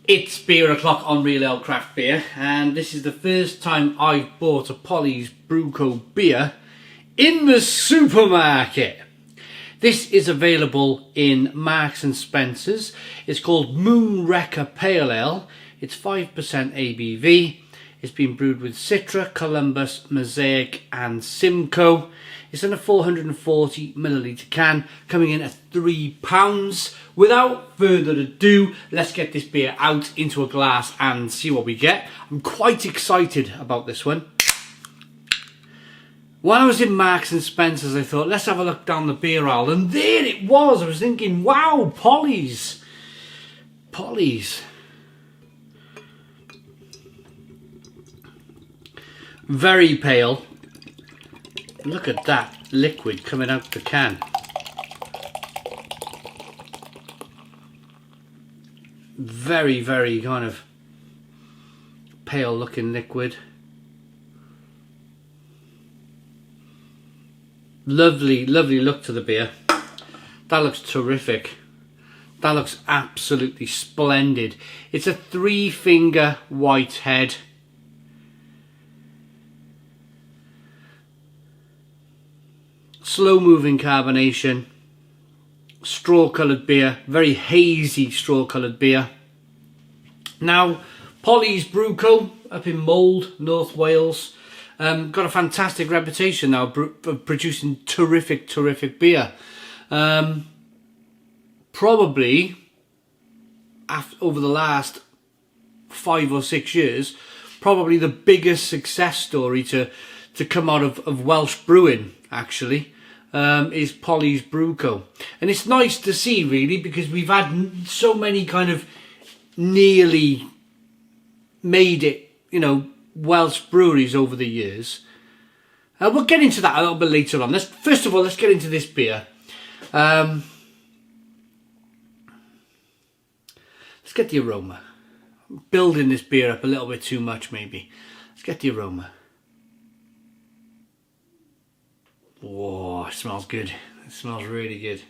It's beer o'clock on Real Ale Craft Beer, and this is the first time I've bought a Polly's Brew Co beer in the supermarket. This is available in Marks and Spencer's. It's called Moonwrecker Pale Ale. It's 5% ABV. It's been brewed with Citra, Columbus, Mosaic and Simcoe. It's in a 440ml can, coming in at £3. Without further ado, let's get this beer out into a glass and see what we get. I'm quite excited about this one. While I was in Marks and Spencer's, I thought, let's have a look down the beer aisle. And there it was. I was thinking, wow, Polly's. Polly's. Very pale. Look at that liquid coming out the can. Very, very kind of pale looking liquid. Lovely, lovely look to the beer. That looks terrific. That looks absolutely splendid. It's a 3-finger white head. Slow moving carbonation, straw coloured beer, very hazy straw coloured beer. Now, Polly's Brew Co up in Mould, North Wales, got a fantastic reputation now of producing terrific beer. Probably over the last 5 or 6 years, probably the biggest success story to come out of Welsh brewing, actually. Is Polly's Brew Co. And it's nice to see, really, because we've had so many kind of nearly made it, you know, Welsh breweries over the years. We'll get into that a little bit later on. First of all, let's get into this beer. Let's get the aroma. I'm building this beer up a little bit too much, maybe. Let's get the aroma. Whoa, it smells good. It smells really good.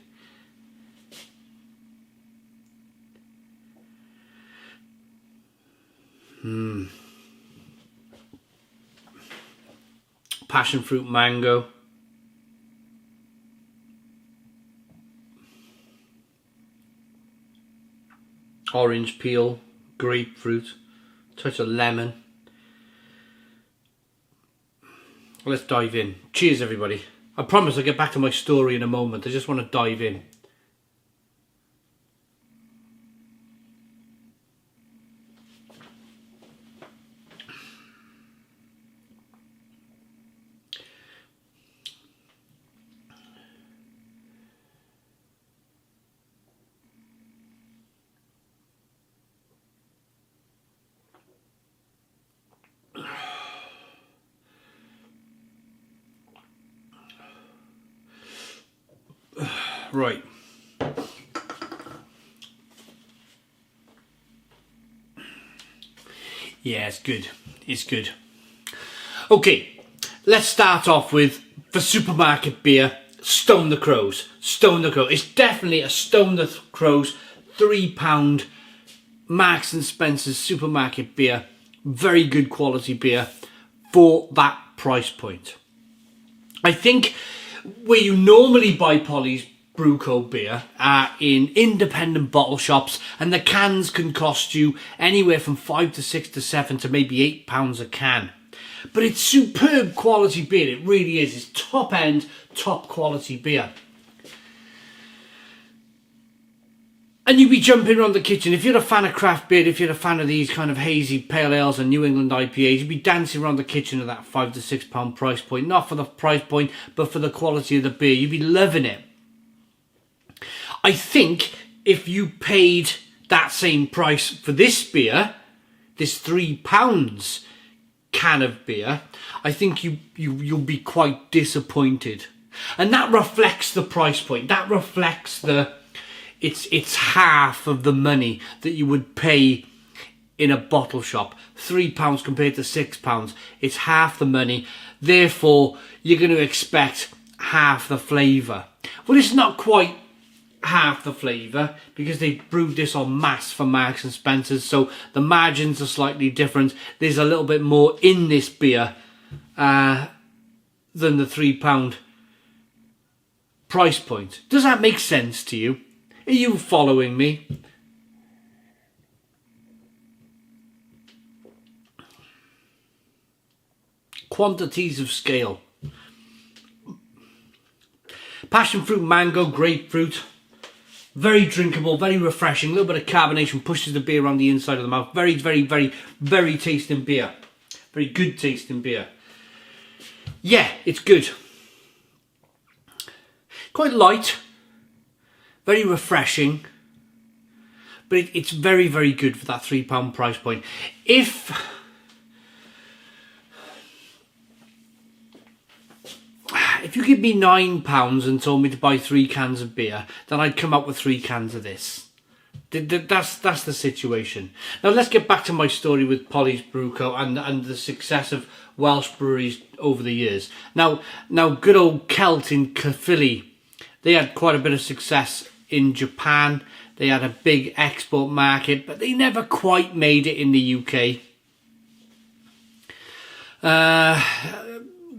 Passion fruit mango. Orange peel, grapefruit, touch of lemon. Let's dive in. Cheers, everybody. I promise I'll get back to my story in a moment. I just want to dive in. Right. Yeah, it's good. It's good. Okay, let's start off with, for supermarket beer, Stone the Crows. Stone the Crows. It's definitely a Stone the Crows £3 Marks and Spencer's supermarket beer. Very good quality beer for that price point. I think where you normally buy Polly's Brew Co beer are in independent bottle shops, and the cans can cost you anywhere from £5 to £6 to £7 to maybe £8 a can. But it's superb quality beer, it really is. It's top end, top quality beer. And you'd be jumping around the kitchen. If you're a fan of craft beer, if you're a fan of these kind of hazy pale ales and New England IPAs, you'd be dancing around the kitchen at that £5 to £6 price point. Not for the price point, but for the quality of the beer. You'd be loving it. I think if you paid that same price for this beer, this £3 can of beer, I think you'll be quite disappointed. And that reflects the price point. That reflects it's half of the money that you would pay in a bottle shop. £3 compared to £6. It's half the money. Therefore, you're going to expect half the flavour. Well, it's not quite half the flavour because they brewed this on mass for Marks and Spencer's, so the margins are slightly different. There's a little bit more in this beer than the £3 price point. Does that make sense to you? Are you following me? Quantities of scale. Passion fruit, mango, grapefruit. Very drinkable, very refreshing. A little bit of carbonation pushes the beer around the inside of the mouth. Very, very, very, very tasting beer. Very good tasting beer. Yeah, it's good. Quite light. Very refreshing. But it's very, very good for that £3 price point. If you give me £9 and told me to buy 3 cans of beer, then I'd come up with 3 cans of this. That's the situation. Now let's get back to my story with Polly's Brew Co. and the success of Welsh breweries over the years. Now good old Celt in Caerphilly, they had quite a bit of success in Japan. They had a big export market, but they never quite made it in the UK.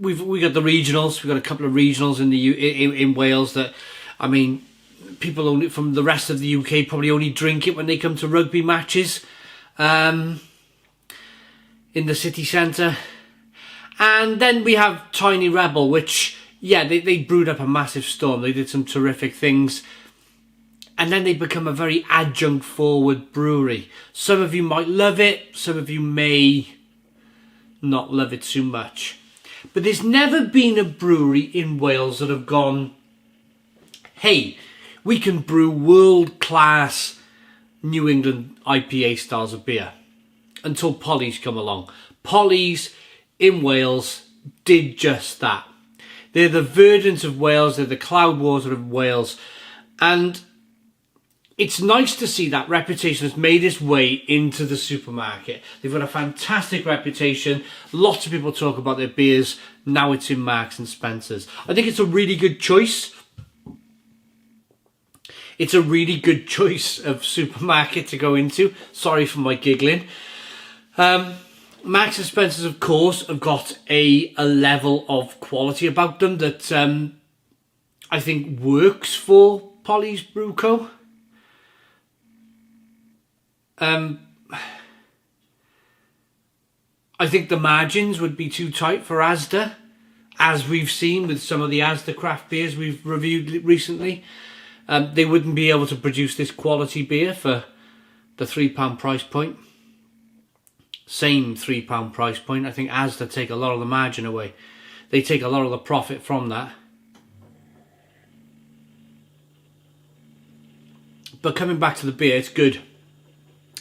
We got the regionals. We got a couple of regionals in Wales that, I mean, people only from the rest of the UK probably only drink it when they come to rugby matches in the city centre. And then we have Tiny Rebel, which, yeah, they brewed up a massive storm. They did some terrific things. And then they become a very adjunct forward brewery. Some of you might love it. Some of you may not love it too much. But there's never been a brewery in Wales that have gone, hey, we can brew world-class New England IPA styles of beer, until Polly's come along. Polly's in Wales did just that. They're the Verdant of Wales, they're the Cloudwater of Wales, and it's nice to see that reputation has made its way into the supermarket. They've got a fantastic reputation. Lots of people talk about their beers. Now it's in Marks and Spencer's. I think it's a really good choice. It's a really good choice of supermarket to go into. Sorry for my giggling. Marks and Spencer's, of course, have got a level of quality about them that I think works for Polly's Brew Co. I think the margins would be too tight for Asda, as we've seen with some of the Asda craft beers we've reviewed recently. They wouldn't be able to produce this quality beer for the £3 price point. Same £3 price point. I think Asda take a lot of the margin away. They take a lot of the profit from that. But coming back to the beer, it's good.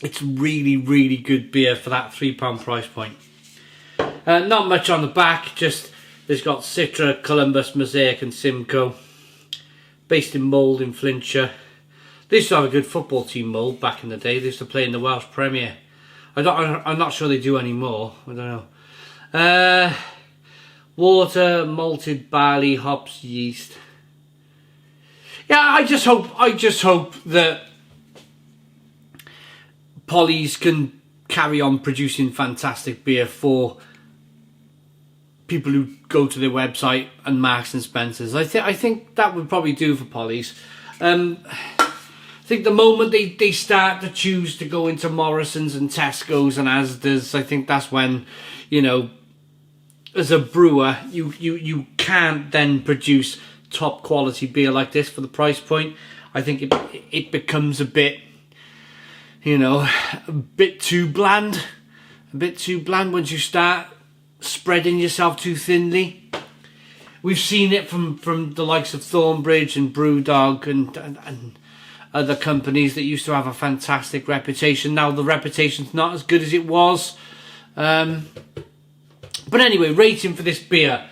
It's really, really good beer for that £3 price point. Not much on the back, just there's got Citra, Columbus, Mosaic and Simcoe. Based in Mould in Flintshire. They used to have a good football team, Mould, back in the day. They used to play in the Welsh Premier. I'm not sure they do anymore. I don't know. Water, malted barley, hops, yeast. Yeah, I just hope that Polly's can carry on producing fantastic beer for people who go to their website and Marks and Spencer's. I think that would probably do for Polly's. I think the moment they start to choose to go into Morrison's and Tesco's and Asda's, I think that's when, you know, as a brewer, you can't then produce top quality beer like this for the price point. I think it becomes a bit, you know, a bit too bland. A bit too bland once you start spreading yourself too thinly. We've seen it from the likes of Thornbridge and Brewdog and other companies that used to have a fantastic reputation. Now the reputation's not as good as it was. But anyway, rating for this beer.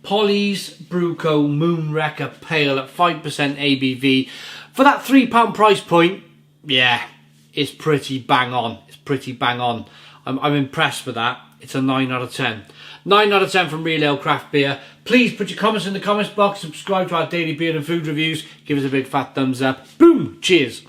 Polly's Brew Co. Moonwrecker Pale at 5% ABV. For that £3 price point, yeah, it's pretty bang on. It's pretty bang on. I'm impressed with that. It's a 9 out of 10. 9 out of 10 from Real Ale Craft Beer. Please put your comments in the comments box. Subscribe to our daily beer and food reviews. Give us a big fat thumbs up. Boom! Cheers!